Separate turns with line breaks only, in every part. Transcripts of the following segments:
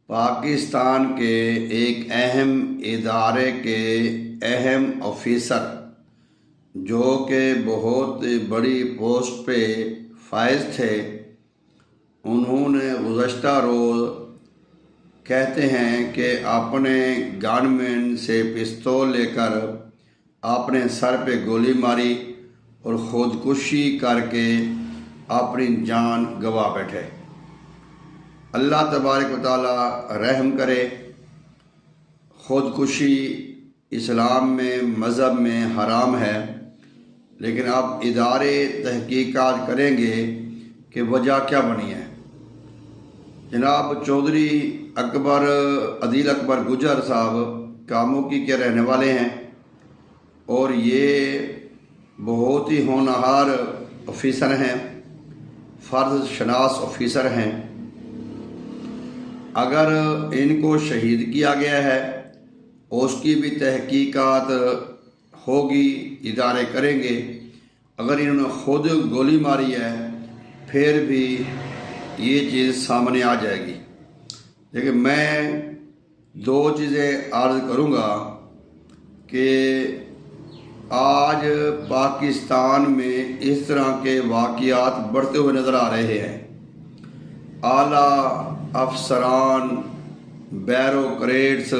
پاکستان کے ایک اہم ادارے کے اہم آفیسر جو کہ بہت بڑی پوسٹ پہ فائز تھے، انہوں نے گزشتہ روز کہتے ہیں کہ اپنے گن مین سے پستول لے کر اپنے سر پہ گولی ماری اور خودکشی کر کے اپنی جان گنوا بیٹھے۔ اللہ تبارک و تعالی رحم کرے۔ خودکشی اسلام میں مذہب میں حرام ہے، لیکن اب ادارے تحقیقات کریں گے کہ وجہ کیا بنی ہے۔ جناب چودھری عدیل اکبر گجر صاحب کاموکی کے رہنے والے ہیں اور یہ بہت ہی ہونہار آفیسر ہیں، فرض شناس آفیسر ہیں۔ اگر ان کو شہید کیا گیا ہے اس کی بھی تحقیقات ہوگی، ادارے کریں گے۔ اگر انہوں نے خود گولی ماری ہے پھر بھی یہ چیز سامنے آ جائے گی۔ لیکن میں دو چیزیں عرض کروں گا کہ آج پاکستان میں اس طرح کے واقعات بڑھتے ہوئے نظر آ رہے ہیں۔ اعلیٰ افسران، بیوروکریٹس،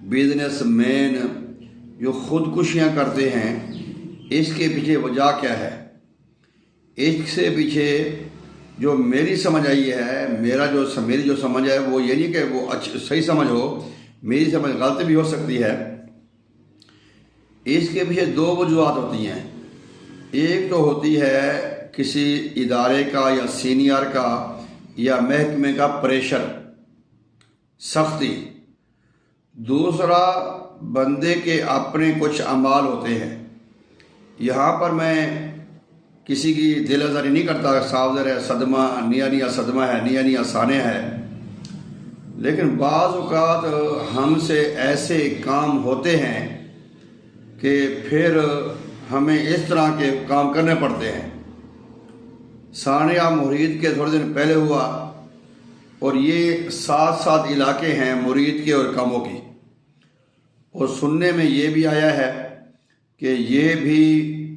بزنس مین جو خودکشیاں کرتے ہیں، اس کے پیچھے وجہ کیا ہے؟ اس سے پیچھے جو میری سمجھ آئی ہے، میری جو سمجھ ہے وہ یہ نہیں کہ وہ صحیح سمجھ ہو، میری سمجھ غلط بھی ہو سکتی ہے۔ اس کے پیچھے دو وجوہات ہوتی ہیں۔ ایک تو ہوتی ہے کسی ادارے کا یا سینئر کا یا محکمے کا پریشر، سختی۔ دوسرا بندے کے اپنے کچھ اعمال ہوتے ہیں۔ یہاں پر میں کسی کی دل آزاری نہیں کرتا، صاف ظاہر ہے صدمہ، نیا صدمہ ہے، نیا سانحہ ہے، لیکن بعض اوقات ہم سے ایسے کام ہوتے ہیں کہ پھر ہمیں اس طرح کے کام کرنے پڑتے ہیں۔ سانحہ مرید کے تھوڑے دن پہلے ہوا اور یہ 7 علاقے ہیں مرید کے اور کاموں کی، اور سننے میں یہ بھی آیا ہے کہ یہ بھی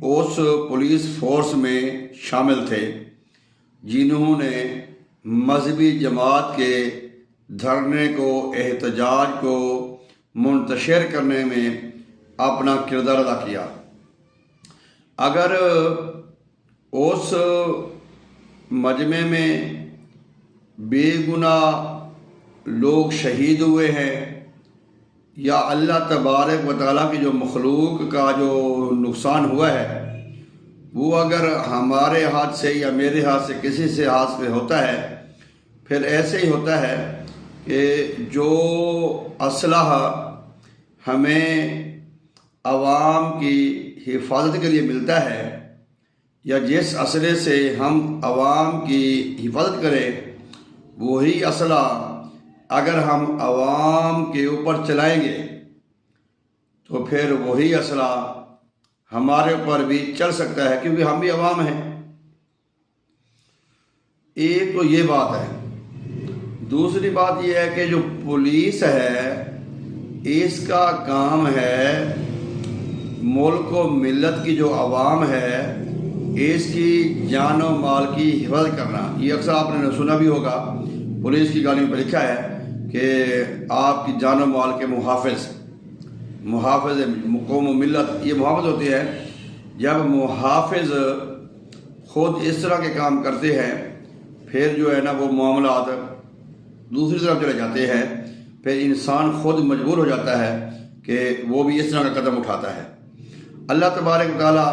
اس پولیس فورس میں شامل تھے جنہوں نے مذہبی جماعت کے دھرنے کو، احتجاج کو منتشر کرنے میں اپنا کردار ادا کیا۔ اگر اس مجمع میں بے گناہ لوگ شہید ہوئے ہیں یا اللہ تبارک و تعالیٰ کی جو مخلوق کا جو نقصان ہوا ہے وہ اگر ہمارے ہاتھ سے یا میرے ہاتھ سے کسی سے ہاتھ سے ہوتا ہے، پھر ایسے ہی ہوتا ہے کہ جو اسلحہ ہمیں عوام کی حفاظت کے لیے ملتا ہے یا جس اسلحے سے ہم عوام کی حفاظت کریں، وہی اسلحہ اگر ہم عوام کے اوپر چلائیں گے تو پھر وہی اسلحہ ہمارے اوپر بھی چل سکتا ہے، کیونکہ ہم بھی عوام ہیں۔ ایک تو یہ بات ہے۔ دوسری بات یہ ہے کہ جو پولیس ہے اس کا کام ہے ملک و ملت کی جو عوام ہے اس کی جان و مال کی حفاظت کرنا۔ یہ اکثر آپ نے سنا بھی ہوگا، پولیس کی گاڑیوں پہ لکھا ہے کہ آپ کی جان و مال کے محافظ قوم و ملت، یہ محافظ ہوتے ہیں۔ جب محافظ خود اس طرح کے کام کرتے ہیں پھر جو ہے نا وہ معاملات دوسری طرف چلے جاتے ہیں، پھر انسان خود مجبور ہو جاتا ہے کہ وہ بھی اس طرح کا قدم اٹھاتا ہے۔ اللہ تبارک و تعالیٰ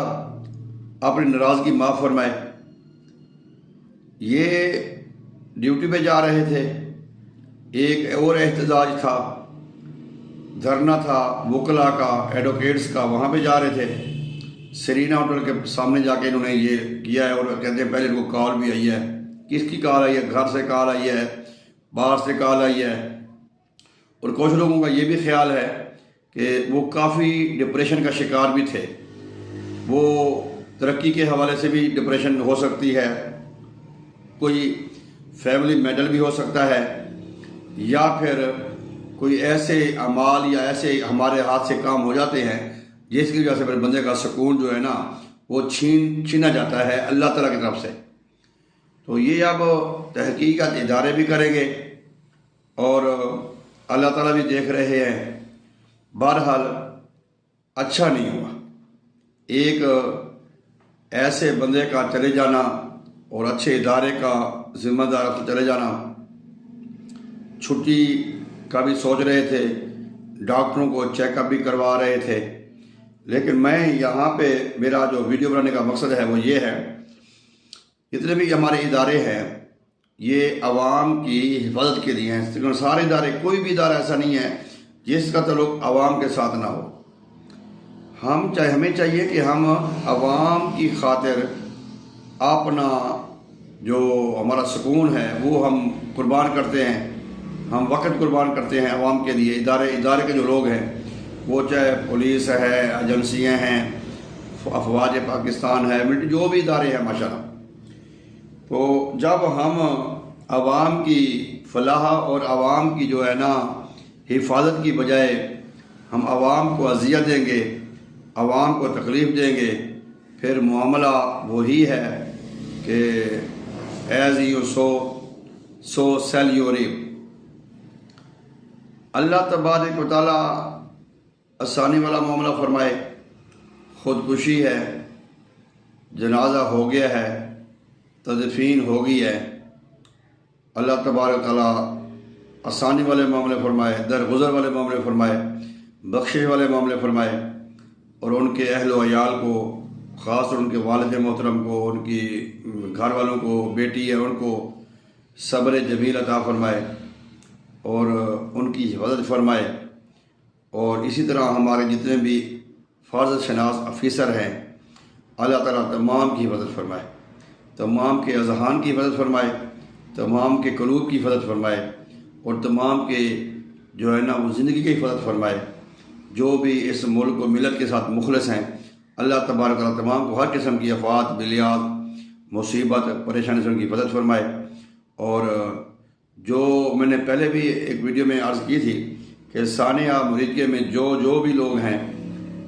اپنی ناراضگی معاف فرمائے۔ یہ ڈیوٹی پہ جا رہے تھے، ایک اور احتجاج تھا، دھرنا تھا وکلاء کا، ایڈوکیٹس کا، وہاں پہ جا رہے تھے۔ سرینا ہوٹل کے سامنے جا کے انہوں نے یہ کیا ہے، اور کہتے ہیں پہلے ان کو کال بھی آئی ہے۔ کس کی کال آئی ہے؟ گھر سے کال آئی ہے، باہر سے کال آئی ہے، اور کچھ لوگوں کا یہ بھی خیال ہے کہ وہ کافی ڈپریشن کا شکار بھی تھے۔ وہ ترقی کے حوالے سے بھی ڈپریشن ہو سکتی ہے، کوئی فیملی میٹل بھی ہو سکتا ہے، یا پھر کوئی ایسے اعمال یا ایسے ہمارے ہاتھ سے کام ہو جاتے ہیں جس کی وجہ سے پھر بندے کا سکون جو ہے نا وہ چھینا جاتا ہے اللہ تعالیٰ کی طرف سے. تو یہ اب تحقیقات ادارے بھی کریں گے اور اللہ تعالیٰ بھی دیکھ رہے ہیں. بہرحال اچھا نہیں ہوا ایک ایسے بندے کا چلے جانا اور اچھے ادارے کا ذمہ دار چلے جانا. چھٹی کا بھی سوچ رہے تھے، ڈاکٹروں کو چیک اپ بھی کروا رہے تھے، لیکن میں یہاں پہ میرا جو ویڈیو بنانے کا مقصد ہے وہ یہ ہے، جتنے بھی ہمارے ادارے ہیں یہ عوام کی حفاظت کے لیے ہیں. لیکن سارے ادارے، کوئی بھی ادارہ ایسا نہیں ہے جس کا تعلق عوام کے ساتھ نہ ہو. ہمیں چاہیے کہ ہم عوام کی خاطر اپنا جو ہمارا سکون ہے وہ ہم قربان کرتے ہیں، ہم وقت قربان کرتے ہیں عوام کے لیے. ادارے کے جو لوگ ہیں وہ چاہے پولیس ہے، ایجنسیاں ہیں، افواج پاکستان ہے، ملٹری، جو بھی ادارے ہیں ماشاءاللہ. تو جب ہم عوام کی فلاح اور عوام کی جو ہے نا حفاظت کی بجائے ہم عوام کو اذیت دیں گے، عوام کو تکلیف دیں گے، پھر معاملہ وہی ہے کہ as you sow shall you reap. اللہ تبارک و تعالیٰ آسانی والا معاملہ فرمائے. خودکشی ہے، جنازہ ہو گیا ہے، تدفین ہو گئی ہے، اللہ تبارک و تعالیٰ آسانی والے معاملے فرمائے، درگزر والے معاملے فرمائے، بخشش والے معاملے فرمائے، اور ان کے اہل و عیال کو، خاص طور ان کے والد محترم کو، ان کی گھر والوں کو، بیٹی ہے ان کو صبر جمیل عطا فرمائے اور ان کی حفاظت فرمائے. اور اسی طرح ہمارے جتنے بھی فرض شناس افیسر ہیں اللہ تعالیٰ تمام کی حفاظت فرمائے، تمام کے اذہان کی حفاظت فرمائے، تمام کے قلوب کی حفاظت فرمائے، اور تمام کے جو ہے نا وہ زندگی کی حفاظت فرمائے. جو بھی اس ملک و ملت کے ساتھ مخلص ہیں اللہ تبارک تعالیٰ تمام کو ہر قسم کی آفات، بلیات، مصیبت، پریشانی سے ان کی حفاظت فرمائے. اور جو میں نے پہلے بھی ایک ویڈیو میں عرض کی تھی کہ ثانیہ مریدکے میں جو بھی لوگ ہیں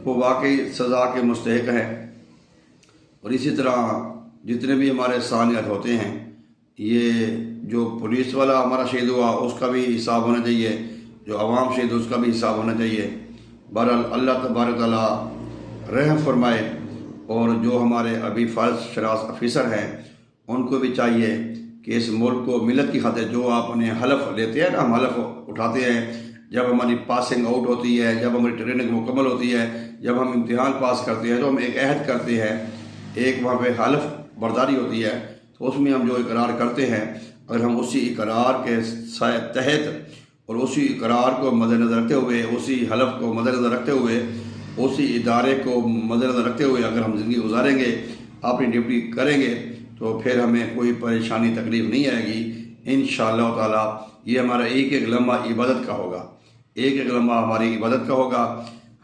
وہ واقعی سزا کے مستحق ہیں. اور اسی طرح جتنے بھی ہمارے ثانیات ہوتے ہیں، یہ جو پولیس والا ہمارا شہید ہوا اس کا بھی حساب ہونا چاہیے، جو عوام شہید اس کا بھی حساب ہونا چاہیے. بہرحال اللہ تبارک تعالیٰ رحم فرمائے. اور جو ہمارے ابھی فرض شناس افیسر ہیں ان کو بھی چاہیے کہ اس ملک کو ملت کی خاطر جو آپ نے حلف لیتے ہیں نا، ہم حلف اٹھاتے ہیں جب ہماری پاسنگ آؤٹ ہوتی ہے، جب ہماری ٹریننگ مکمل ہوتی ہے، جب ہم امتحان پاس کرتے ہیں تو ہم ایک عہد کرتے ہیں، ایک وہاں پہ حلف برداری ہوتی ہے. تو اس میں ہم جو اقرار کرتے ہیں، اگر ہم اسی اقرار کے تحت اور اسی اقرار کو مد نظر رکھتے ہوئے، اسی حلف کو مد نظر رکھتے ہوئے، اسی ادارے کو مد نظر رکھتے ہوئے اگر ہم زندگی گزاریں گے، اپنی ڈیوٹی کریں گے، تو پھر ہمیں کوئی پریشانی تکلیف نہیں آئے گی انشاءاللہ تعالیٰ. یہ ہمارا ایک لمحہ عبادت کا ہوگا، ایک لمحہ ہماری عبادت کا ہوگا.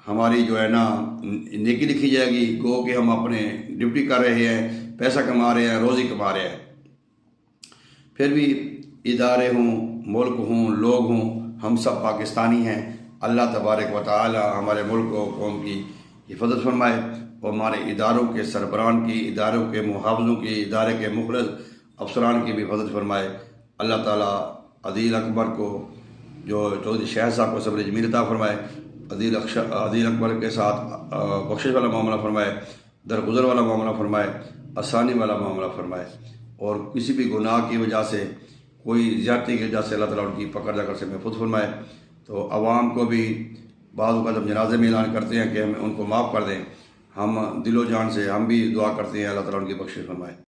ہماری جو ہے نا نیکی لکھی جائے گی، گو کہ ہم اپنے ڈیوٹی کر رہے ہیں، پیسہ کما رہے ہیں، روزی کما رہے ہیں. پھر بھی ادارے ہوں، ملک ہوں، لوگ ہوں، ہم سب پاکستانی ہیں. اللہ تبارک و تعالی ہمارے ملک و قوم کی حفاظت فرمائے اور ہمارے اداروں کے سربراہان کی، اداروں کے محافظوں کی، ادارے کے مخلص افسران کی بھی حفاظت فرمائے. اللہ تعالیٰ عدیل اکبر کو، جو چودھری شہر صاحب کو صبر جمیل عطا فرمائے، عدیل اکبر کے ساتھ بخشش والا معاملہ فرمائے، درگزر والا معاملہ فرمائے، آسانی والا معاملہ فرمائے. اور کسی بھی گناہ کی وجہ سے، کوئی زیادتی کی وجہ سے اللہ تعالیٰ ان کی پکڑ جا کر سے محفوظ فرمائے. تو عوام کو بھی بعض اوقات ہم جنازے میں اعلان کرتے ہیں کہ ہم ان کو معاف کر دیں، ہم دل و جان سے ہم بھی دعا کرتے ہیں اللہ تعالیٰ ان کی بخشش فرمائے.